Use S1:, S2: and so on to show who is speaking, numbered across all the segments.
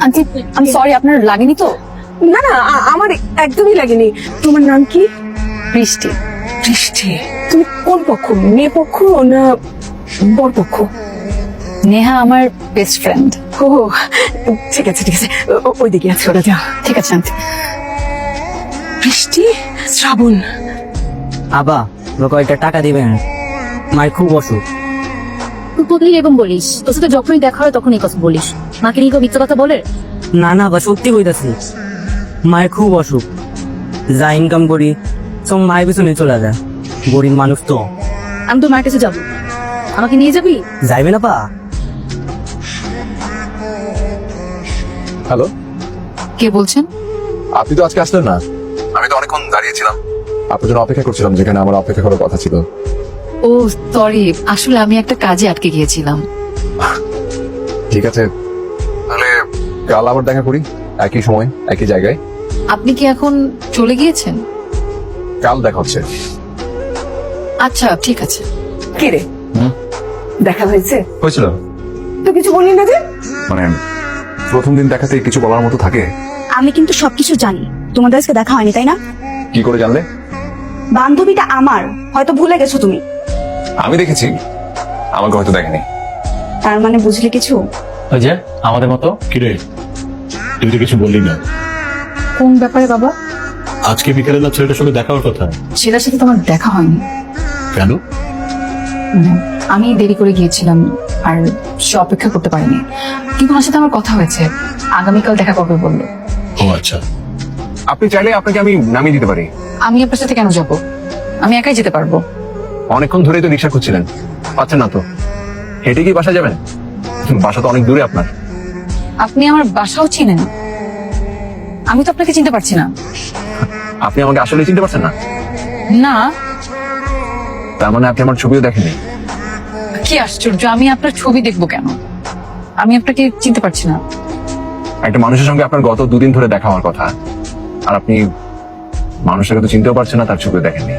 S1: Aunty আমি sorry, আপনার লাগেনি তো?
S2: না না, আমার একদমই লাগেনি। তোমার নাম কি?
S1: বৃষ্টি।
S2: বৃষ্টি। তুমি কোন পক্ষ, মেয়ে পক্ষ না বর পক্ষ?
S1: নেহা আমার বেস্ট ফ্রেন্ড।
S2: ও ঠিক আছে ঠিক আছে, ওইদিকে আছে, ওরা যাও।
S1: ঠিক আছে আন্টি।
S2: বৃষ্টি, শ্রাবণ।
S3: আবা কয়েকটা টাকা দিবেন, মায়ের খুব অসুখ।
S1: তুই বদলি এরকম বলিস, তোর সাথে যখনই দেখা হয় তখন এই কথা বলিস। মাকে নিয়ে কেউ মিথ্যা কথা বলে?
S3: না না বা সত্যি কইতাছি, মায়ের খুব অসুখ। যা ইনকাম করি সব মায়ের পিছনে চলে যায়, গরিব মানুষ তো।
S1: আমি তোর মার কাছে যাবো, আমাকে নিয়ে যাবি?
S3: যাইবে না পা?
S4: হ্যালো,
S1: কে বলছেন?
S4: আপনি তো আজকে আসলেন না। আমি তো অনেকক্ষণ দাঁড়িয়েছিলাম, আপনার জন্য অপেক্ষা করছিলাম, যেখানে আমার অপেক্ষা করার কথা ছিল।
S1: ও সরি, আসলে আমি একটা কাজে আটকে গিয়েছিলাম।
S4: ঠিক আছে, তাহলে কাল আবার দেখা করি, একই সময় একই জায়গায়।
S1: আপনি কি এখন চলে গিয়েছেন?
S4: কাল দেখা হচ্ছে।
S1: আচ্ছা ঠিক আছে।
S2: কে রে, দেখা হয়েছে?
S4: হয়েছিল
S2: তো কিছু বললি না যে?
S4: মানে প্রথম দিন দেখাতে কিছু বলার মতো থাকে?
S5: আমি কিন্তু সবকিছু জানি। তোমাদের আজকে দেখা হয়নি তাই না?
S4: কি করে জানলে?
S5: বান্ধবীটা আমার, হয়তো ভুলে গেছো তুমি।
S4: আমি দেখেছি, আমাকে হয়তো দেখেনি।
S5: তার মানে বুঝলে কিছু?
S6: ওই যে আমাদের মতো।
S7: কিরে, তুই তো কিছু বললি না।
S1: কোন ব্যাপারে বাবা?
S7: আজকে বিকেলে না ছেলেটার সঙ্গে দেখা হওয়ার কথা।
S1: ছেলের সাথে তো আমার দেখা হয়নি।
S7: কেন?
S1: আমি দেরি করে গিয়েছিলাম আর সে অপেক্ষা করতে পারিনি, কিন্তু ওনার সাথে আমার কথা হয়েছে, আগামীকাল দেখা করবে বললো।
S7: ও আচ্ছা,
S4: আপনি চাইলে আপনাকে আমি নামিয়ে দিতে পারি।
S1: আমি আপনার সাথে কেন যাব? আমি একাই যেতে পারবো।
S4: অনেকক্ষণ ধরেই তো রিক্সা খুঁজছিলেন, পাচ্ছেন না তো। হেঁটে কি বাসা যাবেন? বাসা তো অনেক দূরে আপনার।
S1: আপনি আমার বাসাও চিনেন? আমি তো আপনাকে চিনতে পারছি না।
S4: আপনি আমাকে আসলে চিনতে পারছেন না?
S1: না।
S4: তার মানে আপনি আমার ছবিও দেখেননি?
S1: কি আশ্চর্য, আমি আপনার ছবি দেখবো কেন? আমি আপনাকে চিনতে পারছি না।
S4: একটা মানুষের সঙ্গে আপনার গত দুদিন ধরে দেখা হওয়ার কথা, আর আপনি মানুষটাকে তো চিনতেও পারছেন না, তার ছবিও দেখেননি।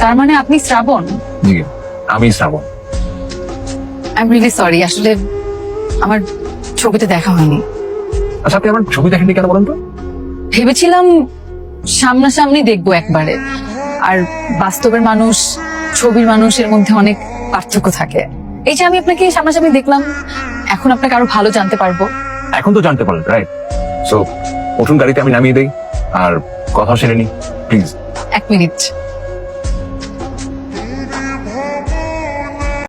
S1: তার মানে আপনি শ্রাবণ?
S4: জি, আমি শ্রাবণ।
S1: আই এম রিয়েলি সরি, আসলে আমার ছবিতে দেখা হয়নি।
S4: আচ্ছা, আপনি আমার ছবি দেখেননি কেন বলেন তো?
S1: ভেবেছিলাম সামনাসামনি দেখবো একবারে, আর বাস্তবের মানুষ ছবির মানুষের মধ্যে অনেক পার্থক্য থাকে। এই যে আমি আপনাকে সামনাসামনি দেখলাম, এখন আপনাকে আরো ভালো জানতে পারবো।
S4: এখন তো জানতে পারলেন, রাইট? সো উঠুন গাড়িতে, আমি নামিয়ে দেই আর কথা সেরে নি প্লিজ।
S1: 1 মিনিট।